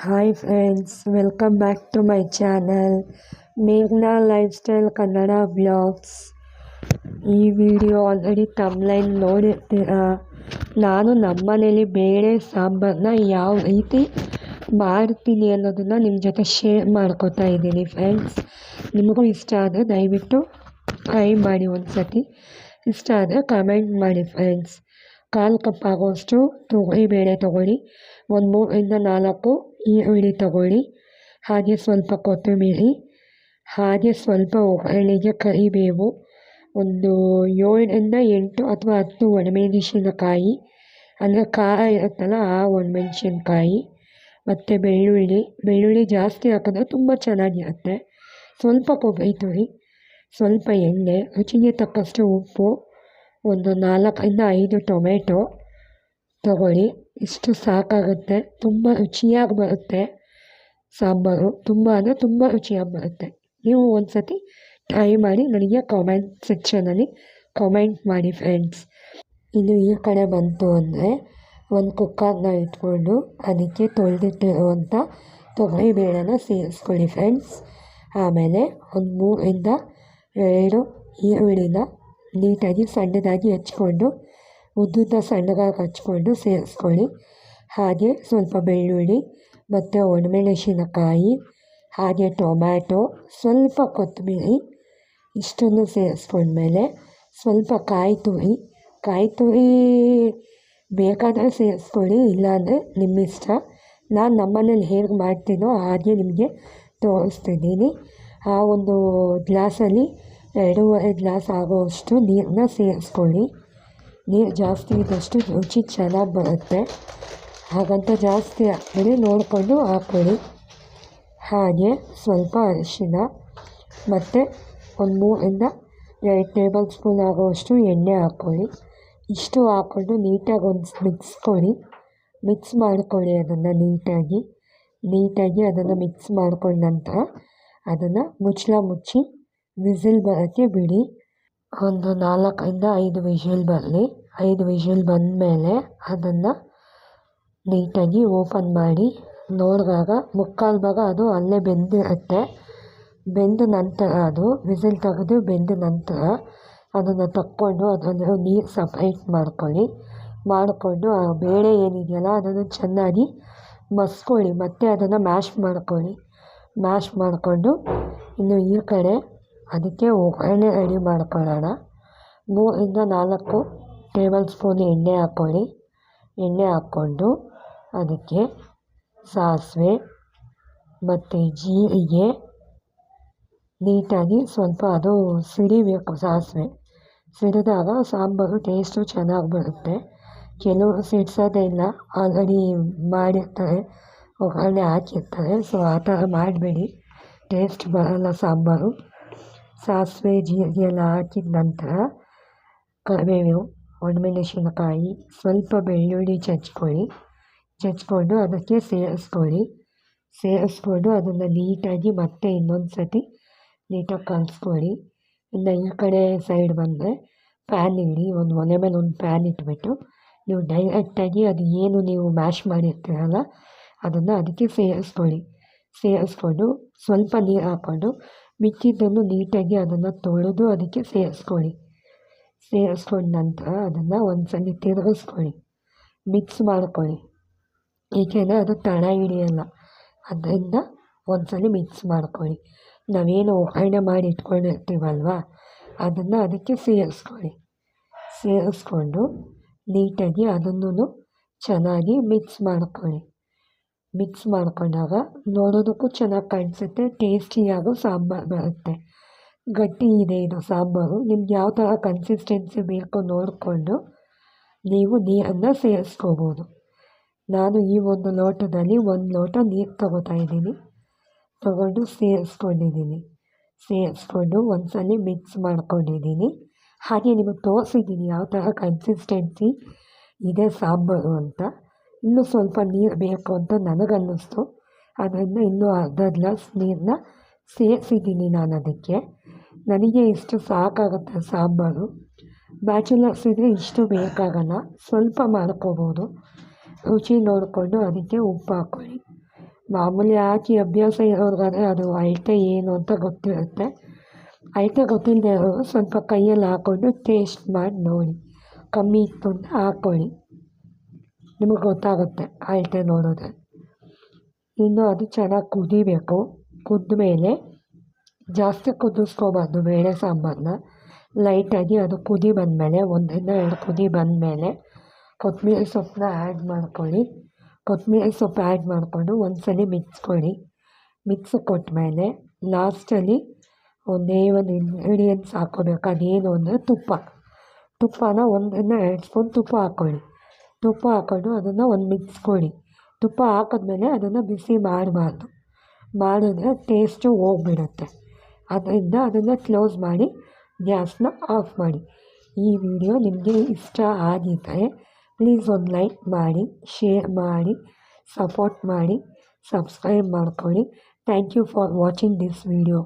Hi friends, welcome back to my channel ಮೇಘ್ನಾ life style Kannada vlogs. ಈ video already thumbnail ನೋಡಿರ್ತೀರ. ನಾನು ನಮ್ಮನೇಲಿ ಬೇಳೆ ಸಾಂಬಾರನ್ನ ಯಾವ ರೀತಿ ಮಾಡ್ತೀನಿ ಅನ್ನೋದನ್ನು ನಿಮ್ಮ ಜೊತೆ ಶೇರ್ ಮಾಡ್ಕೋತಾ ಇದ್ದೀನಿ ಫ್ರೆಂಡ್ಸ್. ನಿಮಗೂ ಇಷ್ಟ ಆದರೆ ದಯವಿಟ್ಟು ಟ್ರೈ ಮಾಡಿ ಒಂದು ಸತಿ. ಇಷ್ಟ ಆದರೆ ಕಮೆಂಟ್ ಮಾಡಿ ಫ್ರೆಂಡ್ಸ್. 1/4 ಕಪ್ ಆಗೋಷ್ಟು ತೊಗರಿಬೇಳೆ ತೊಗೊಳ್ಳಿ, ಒಂದು 3-4 ಈರುಳ್ಳಿ ತೊಗೊಳ್ಳಿ, ಹಾಗೆ ಸ್ವಲ್ಪ ಕೊತ್ತಂಬರಿ, ಹಾಗೆ ಸ್ವಲ್ಪ ಒಗ್ಗರಣೆಗೆ ಕರಿಬೇವು, ಒಂದು 7-8 ಅಥವಾ 10 ಒಣಮೆಣಸಿನಕಾಯಿ, ಅಂದರೆ ಖಾರ ಇರುತ್ತಲ್ಲ ಆ ಒಣಮೆಣಸಿನ್ಕಾಯಿ, ಮತ್ತು ಬೆಳ್ಳುಳ್ಳಿ ಜಾಸ್ತಿ ಹಾಕಿದ್ರೆ ತುಂಬ ಚೆನ್ನಾಗಿರುತ್ತೆ. ಸ್ವಲ್ಪ ಕೊಬ್ಬರಿ ತುರಿ, ಸ್ವಲ್ಪ ಎಣ್ಣೆ, ರುಚಿಗೆ ತಕ್ಕಷ್ಟು ಉಪ್ಪು, ಒಂದು 4-5 ಟೊಮೆಟೊ ತಗೊಳ್ಳಿ. ಇಷ್ಟು ಸಾಕಾಗುತ್ತೆ. ತುಂಬ ರುಚಿಯಾಗಿ ಬರುತ್ತೆ ಸಾಂಬಾರು. ತುಂಬ ಅಂದರೆ ತುಂಬ ರುಚಿಯಾಗಿ ಬರುತ್ತೆ. ನೀವು ಒಂದು ಸತಿ ಟ್ರೈ ಮಾಡಿ ನನಗೆ ಕಾಮೆಂಟ್ ಸೆಕ್ಷನಲ್ಲಿ ಕಾಮೆಂಟ್ ಮಾಡಿ ಫ್ರೆಂಡ್ಸ್. ಇನ್ನು ಈ ಕಡೆ ಬಂತು ಅಂದರೆ ಒಂದು ಕುಕ್ಕರ್ನ ಇಟ್ಕೊಂಡು ಅದಕ್ಕೆ ತೊಳೆದಿಟ್ಟಿರುವಂಥ ತೊಗರಿಬೇಳೆನ ಸೇರಿಸ್ಕೊಳ್ಳಿ ಫ್ರೆಂಡ್ಸ್. ಆಮೇಲೆ ಒಂದು 3-2 ಈರುಳ್ಳಿನ ನೀಟಾಗಿ ಸಣ್ಣದಾಗಿ ಹೆಚ್ಕೊಂಡು ಉದ್ದುದ್ದ ಸಣ್ಣದಾಗಿ ಹಚ್ಕೊಂಡು ಸೇರಿಸ್ಕೊಳ್ಳಿ. ಹಾಗೆ ಸ್ವಲ್ಪ ಬೆಳ್ಳುಳ್ಳಿ ಮತ್ತು ಒಣಮೆಣಸಿನಕಾಯಿ, ಹಾಗೆ ಟೊಮ್ಯಾಟೊ, ಸ್ವಲ್ಪ ಕೊತ್ತಂಬರಿ, ಇಷ್ಟನ್ನು ಸೇರಿಸ್ಕೊಂಡ್ಮೇಲೆ ಸ್ವಲ್ಪ ಕಾಯಿ ತುರಿ ಬೇಕಾದರೆ ಸೇರಿಸ್ಕೊಳ್ಳಿ, ಇಲ್ಲಾಂದರೆ ನಿಮ್ಮಿಷ್ಟ. ನಾನು ನಮ್ಮನೇಲಿ ಹೇಗೆ ಮಾಡ್ತೀನೋ ಹಾಗೆ ನಿಮಗೆ ತೋರಿಸ್ತಿದ್ದೀನಿ. ಆ ಒಂದು ಗ್ಲಾಸಲ್ಲಿ 2.5 ಗ್ಲಾಸ್ ಆಗೋವಷ್ಟು ನೀರನ್ನ ಸೇರಿಸ್ಕೊಳ್ಳಿ. ನೀರು ಜಾಸ್ತಿ ಇದ್ದಷ್ಟು ರುಚಿ ಚೆನ್ನಾಗಿ ಬರುತ್ತೆ. ಹಾಗಂತ ಜಾಸ್ತಿ ಹಾಕ್ಬೇಡಿ, ನೋಡಿಕೊಂಡು ಹಾಕ್ಕೊಳ್ಳಿ. ಹಾಗೆ ಸ್ವಲ್ಪ ಅರಿಶಿನ ಮತ್ತು ಒಂದು 3-2 ಟೇಬಲ್ ಸ್ಪೂನ್ ಆಗೋವಷ್ಟು ಎಣ್ಣೆ ಹಾಕ್ಕೊಳ್ಳಿ. ಇಷ್ಟು ಹಾಕ್ಕೊಂಡು ನೀಟಾಗಿ ಮಿಕ್ಸ್ ಮಾಡ್ಕೊಳ್ಳಿ. ಅದನ್ನು ನೀಟಾಗಿ ಅದನ್ನು ಮಿಕ್ಸ್ ಮಾಡ್ಕೊಂಡ ನಂತರ ಅದನ್ನು ಮುಚ್ಚಿ ವಿಸಿಲ್ ಬರೋಕ್ಕೆ ಬಿಡಿ. ಒಂದು 4-5 ವಿಷಲ್ ಬರಲಿ. 5 ವಿಷಲ್ ಬಂದಮೇಲೆ ಅದನ್ನು ನೀಟಾಗಿ ಓಪನ್ ಮಾಡಿ ನೋಡಿದಾಗ 3/4 ಭಾಗ ಅದು ಅಲ್ಲೇ ಬೆಂದಿರುತ್ತೆ. ಬೆಂದ ನಂತರ ಅದು ವಿಸಿಲ್ ತೆಗೆದು ಬೆಂದ ನಂತರ ಅದನ್ನು ತಕ್ಕೊಂಡು ಅದನ್ನು ನೀರು ಸಪ್ರೇಟ್ ಮಾಡಿಕೊಂಡು ಆ ಬೇಳೆ ಏನಿದೆಯಲ್ಲ ಅದನ್ನು ಚೆನ್ನಾಗಿ ಮಸ್ಕೊಳ್ಳಿ. ಮತ್ತು ಅದನ್ನು ಮ್ಯಾಶ್ ಮಾಡಿಕೊಂಡು ಇನ್ನು ಈ ಕಡೆ ಅದಕ್ಕೆ ಒಗ್ಗರಣೆ ರೆಡಿ ಮಾಡ್ಕೊಳ್ಳೋಣ. 3-4 ಟೇಬಲ್ ಸ್ಪೂನ್ ಎಣ್ಣೆ ಹಾಕ್ಕೊಳ್ಳಿ. ಎಣ್ಣೆ ಹಾಕ್ಕೊಂಡು ಅದಕ್ಕೆ ಸಾಸಿವೆ ಮತ್ತು ಜೀರಿಗೆ ನೀಟಾಗಿ ಸ್ವಲ್ಪ ಅದು ಸಿಡಿಬೇಕು. ಸಾಸಿವೆ ಸಿಡಿದಾಗ ಸಾಂಬಾರು ಟೇಸ್ಟು ಚೆನ್ನಾಗಿ ಬರುತ್ತೆ. ಕೆಲವರು ಸಿಡಿಸೋದೇ ಇಲ್ಲ, ಆಲ್ರೆಡಿ ಮಾಡಿರ್ತಾರೆ, ಒಗ್ಗರಣೆ ಹಾಕಿರ್ತಾರೆ. ಸೊ ಆ ಥರ ಮಾಡಬೇಡಿ, ಟೇಸ್ಟ್ ಬರೋಲ್ಲ ಸಾಂಬಾರು. ಸಾಸಿವೆ ಜೀರಿಗೆ ಎಲ್ಲ ಹಾಕಿದ ನಂತರ ಕರಿಬೇವು, ಒಣಮೆಣಸಿನಕಾಯಿ, ಸ್ವಲ್ಪ ಬೆಳ್ಳುಳ್ಳಿ ಚಚ್ಕೊಂಡು ಅದಕ್ಕೆ ಸೇರಿಸ್ಕೊಂಡು ಅದನ್ನು ನೀಟಾಗಿ ಮತ್ತೆ ಇನ್ನೊಂದು ಸತಿ ನೀಟಾಗಿ ಕಲಿಸ್ಕೊಳ್ಳಿ. ಇನ್ನು ಈ ಕಡೆ ಸೈಡ್ ಬಂದರೆ ಪ್ಯಾನ್ ಇಡಿ. ಒಂದು ಒಲೆ ಮೇಲೆ ಒಂದು ಪ್ಯಾನ್ ಇಟ್ಬಿಟ್ಟು ನೀವು ಡೈರೆಕ್ಟಾಗಿ ಅದು ಏನು ನೀವು ಮ್ಯಾಶ್ ಮಾಡಿರ್ತೀರಲ್ಲ ಅದನ್ನು ಅದಕ್ಕೆ ಸೇರಿಸ್ಕೊಂಡು ಸ್ವಲ್ಪ ನೀರು ಹಾಕ್ಕೊಂಡು ಮಿಕ್ಕಿದ್ದನ್ನು ನೀಟಾಗಿ ಅದನ್ನು ತೊಳೆದು ಅದಕ್ಕೆ ಸೇರಿಸ್ಕೊಂಡ ನಂತರ ಅದನ್ನು ಒಂದು ಸಲ ತಿರುಗಿಸ್ಕೊಳ್ಳಿ, ಮಿಕ್ಸ್ ಮಾಡ್ಕೊಳ್ಳಿ. ಏಕೆಂದರೆ ಅದು ತಳ ಹಿಡಿಯಲ್ಲ, ಅದರಿಂದ ಒಂದು ಸಲ ಮಿಕ್ಸ್ ಮಾಡ್ಕೊಳ್ಳಿ. ನಾವೇನು ಒಗ್ಗರಣೆ ಮಾಡಿ ಇಟ್ಕೊಂಡಿರ್ತೀವಲ್ವ ಅದನ್ನು ಅದಕ್ಕೆ ಸೇರಿಸ್ಕೊಂಡು ನೀಟಾಗಿ ಅದನ್ನು ಚೆನ್ನಾಗಿ ಮಿಕ್ಸ್ ಮಾಡ್ಕೊಂಡಾಗ ನೋಡೋದಕ್ಕೂ ಚೆನ್ನಾಗಿ ಕಾಣಿಸುತ್ತೆ, ಟೇಸ್ಟಿಯಾಗೂ ಸಾಂಬಾರು ಬರುತ್ತೆ. ಗಟ್ಟಿ ಇದೆ ಇದು ಸಾಂಬಾರು. ನಿಮ್ಗೆ ಯಾವ ಥರ ಕನ್ಸಿಸ್ಟೆನ್ಸಿ ಬೇಕೋ ನೋಡಿಕೊಂಡು ನೀವು ನೀರನ್ನು ಸೇರಿಸ್ಕೋಬೋದು. ನಾನು ಈ ಒಂದು ಲೋಟದಲ್ಲಿ 1 ಲೋಟ ನೀರು ತಗೊಂಡು ಸೇರಿಸ್ಕೊಂಡು ಒಂದು ಸಲ ಮಿಕ್ಸ್ ಮಾಡ್ಕೊಂಡಿದ್ದೀನಿ. ಹಾಗೆ ನಿಮಗೆ ತೋರಿಸಿದ್ದೀನಿ ಯಾವ ಥರ ಕನ್ಸಿಸ್ಟೆನ್ಸಿ ಇದೆ ಸಾಂಬಾರು ಅಂತ. ಇನ್ನೂ ಸ್ವಲ್ಪ ನೀರು ಬೇಕು ಅಂತ ನನಗನ್ನಿಸ್ತು, ಅದರಿಂದ ಇನ್ನೂ ಅರ್ಧ ಗ್ಲಾಸ್ ನೀರನ್ನ ಸೇರಿಸಿದ್ದೀನಿ ನಾನು ಅದಕ್ಕೆ. ನನಗೆ ಇಷ್ಟು ಸಾಕಾಗುತ್ತೆ ಸಾಂಬಾರು. ಬ್ಯಾಚುಲರ್ಸ್ ಇದ್ದರೆ ಇಷ್ಟು ಬೇಕಾಗಲ್ಲ, ಸ್ವಲ್ಪ ಮಾಡ್ಕೋಬೋದು. ರುಚಿ ನೋಡಿಕೊಂಡು ಅದಕ್ಕೆ ಉಪ್ಪು ಹಾಕ್ಕೊಳ್ಳಿ. ಮಾಮೂಲಿ ಹಾಕಿ ಅಭ್ಯಾಸ ಇರೋರ್ಗಾದ್ರೆ ಅದು ಅಳತೆ ಏನು ಅಂತ ಗೊತ್ತಿರುತ್ತೆ. ಅಳತೆ ಗೊತ್ತಿಲ್ಲದೆ ಇರೋರು ಸ್ವಲ್ಪ ಕೈಯಲ್ಲಿ ಹಾಕ್ಕೊಂಡು ಟೇಸ್ಟ್ ಮಾಡಿ ನೋಡಿ, ಕಮ್ಮಿ ಇತ್ತು ಅಂತ ಹಾಕ್ಕೊಳ್ಳಿ, ನಿಮಗೆ ಗೊತ್ತಾಗುತ್ತೆ ಅಳತೆ ನೋಡಿದ್ರೆ. ಇನ್ನು ಅದು ಚೆನ್ನಾಗಿ ಕುದಿಬೇಕು. ಕುದ್ದ ಮೇಲೆ ಜಾಸ್ತಿ ಕುದಿಸ್ಕೋಬಾರ್ದು ಬೇಳೆ ಸಾಂಬಾರನ್ನ. ಲೈಟಾಗಿ ಅದು ಕುದಿ ಬಂದಮೇಲೆ 1-2 ಕುದಿ ಬಂದಮೇಲೆ ಕೊತ್ತಂಬರಿ ಸೊಪ್ಪನ್ನ ಆ್ಯಡ್ ಮಾಡ್ಕೊಳ್ಳಿ. ಕೊತ್ತಂಬರಿ ಸೊಪ್ಪು ಆ್ಯಡ್ ಮಾಡಿಕೊಂಡು ಒಂದ್ಸಲ ಮಿಕ್ಸ್ ಕೊಡಿ. ಮಿಕ್ಸ್ ಕೊಟ್ಟಮೇಲೆ ಲಾಸ್ಟಲ್ಲಿ ಒಂದೇ ಒಂದು ಇಂಗ್ರೀಡಿಯೆಂಟ್ಸ್ ಹಾಕ್ಕೋಬೇಕು. ಅದೇನು ಅಂದರೆ ತುಪ್ಪನ 1-2 ಸ್ಪೂನ್ ತುಪ್ಪ ಹಾಕ್ಕೊಳ್ಳಿ. ತುಪ್ಪ ಹಾಕ್ಕೊಂಡು ಅದನ್ನು ಒಂದು ಮಿಕ್ಸ್ ಕೊಡಿ. ತುಪ್ಪ ಹಾಕಿದ್ಮೇಲೆ ಅದನ್ನು ಬಿಸಿ ಮಾಡಬಾರ್ದು, ಮಾಡಿದ್ರೆ ಟೇಸ್ಟು ಹೋಗ್ಬಿಡುತ್ತೆ. ಅದರಿಂದ ಅದನ್ನು ಕ್ಲೋಸ್ ಮಾಡಿ ಗ್ಯಾಸ್ನ ಆಫ್ ಮಾಡಿ. ಈ ವಿಡಿಯೋ ನಿಮಗೆ ಇಷ್ಟ ಆಗಿದ್ದರೆ ಪ್ಲೀಸ್ ಒಂದು ಲೈಕ್ ಮಾಡಿ, ಶೇರ್ ಮಾಡಿ, ಸಪೋರ್ಟ್ ಮಾಡಿ, ಸಬ್ಸ್ಕ್ರೈಬ್ ಮಾಡ್ಕೊಳ್ಳಿ. Thank you for watching this video.